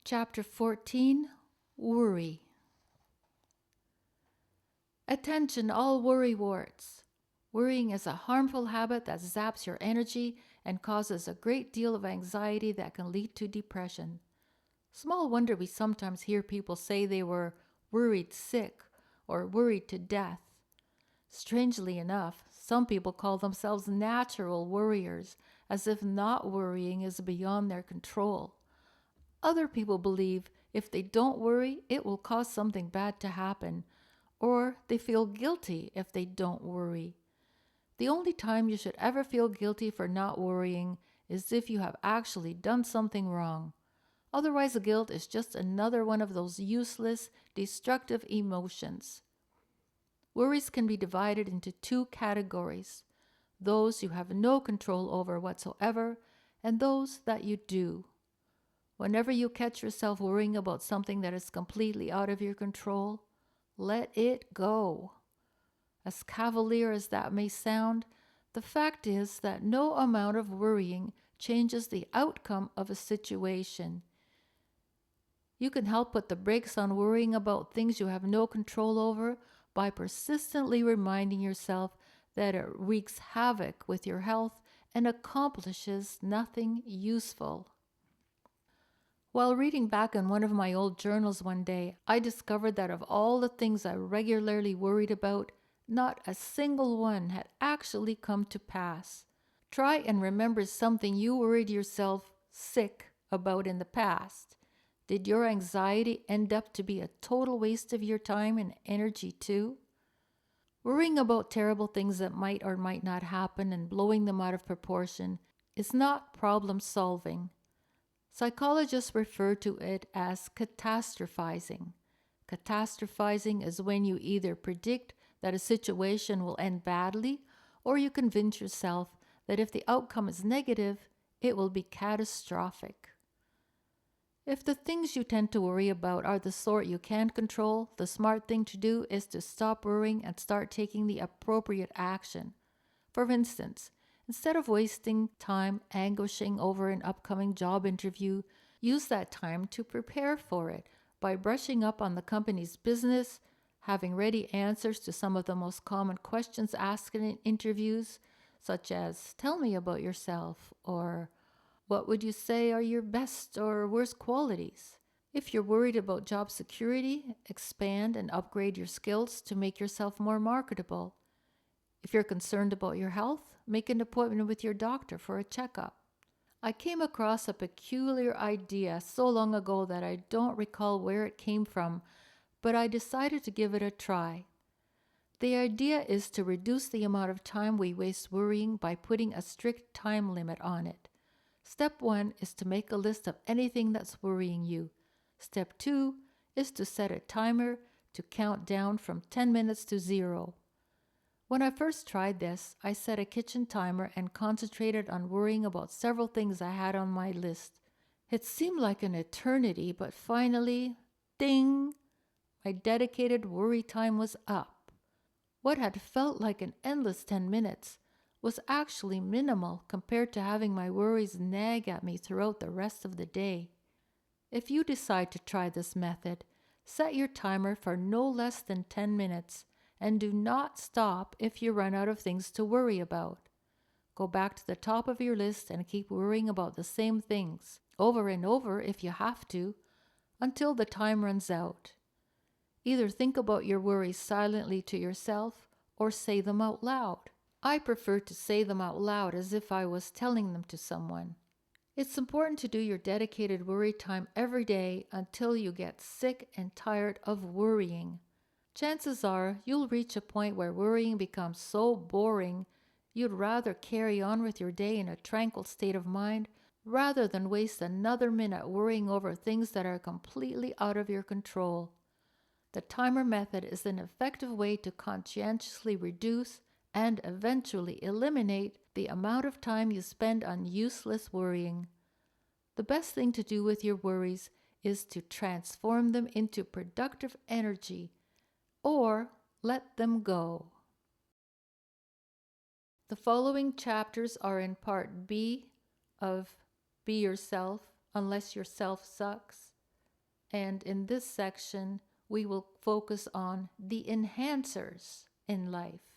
Chapter 14, Worry. Attention all worrywarts. Worrying is a harmful habit that zaps your energy and causes a great deal of anxiety that can lead to depression. Small wonder we sometimes hear people say they were worried sick or worried to death. Strangely enough, some people call themselves natural worriers, as if not worrying is beyond their control. Other people believe if they don't worry, it will cause something bad to happen, or they feel guilty if they don't worry. The only time you should ever feel guilty for not worrying is if you have actually done something wrong. Otherwise, guilt is just another one of those useless, destructive emotions. Worries can be divided into two categories: those you have no control over whatsoever, and those that you do. Whenever you catch yourself worrying about something that is completely out of your control, let it go. As cavalier as that may sound, the fact is that no amount of worrying changes the outcome of a situation. You can help put the brakes on worrying about things you have no control over by persistently reminding yourself that it wreaks havoc with your health and accomplishes nothing useful. While reading back in one of my old journals one day, I discovered that of all the things I regularly worried about, not a single one had actually come to pass. Try and remember something you worried yourself sick about in the past. Did your anxiety end up to be a total waste of your time and energy too? Worrying about terrible things that might or might not happen and blowing them out of proportion is not problem solving. Psychologists refer to it as catastrophizing. Catastrophizing is when you either predict that a situation will end badly, or you convince yourself that if the outcome is negative, it will be catastrophic. If the things you tend to worry about are the sort you can't control, the smart thing to do is to stop worrying and start taking the appropriate action. For instance, instead of wasting time anguishing over an upcoming job interview, use that time to prepare for it by brushing up on the company's business, having ready answers to some of the most common questions asked in interviews, such as, "Tell me about yourself," or "What would you say are your best or worst qualities?" If you're worried about job security, expand and upgrade your skills to make yourself more marketable. If you're concerned about your health, make an appointment with your doctor for a checkup. I came across a peculiar idea so long ago that I don't recall where it came from, but I decided to give it a try. The idea is to reduce the amount of time we waste worrying by putting a strict time limit on it. Step 1 is to make a list of anything that's worrying you. Step 2 is to set a timer to count down from 10 minutes to 0. When I first tried this, I set a kitchen timer and concentrated on worrying about several things I had on my list. It seemed like an eternity, but finally, ding, my dedicated worry time was up. What had felt like an endless 10 minutes was actually minimal compared to having my worries nag at me throughout the rest of the day. If you decide to try this method, set your timer for no less than 10 minutes and do not stop if you run out of things to worry about. Go back to the top of your list and keep worrying about the same things, over and over if you have to, until the time runs out. Either think about your worries silently to yourself or say them out loud. I prefer to say them out loud as if I was telling them to someone. It's important to do your dedicated worry time every day until you get sick and tired of worrying. Chances are you'll reach a point where worrying becomes so boring you'd rather carry on with your day in a tranquil state of mind rather than waste another minute worrying over things that are completely out of your control. The timer method is an effective way to conscientiously reduce and eventually eliminate the amount of time you spend on useless worrying. The best thing to do with your worries is to transform them into productive energy or let them go. The following chapters are in part B of Be Yourself Unless Yourself Sucks. And in this section, we will focus on the enhancers in life.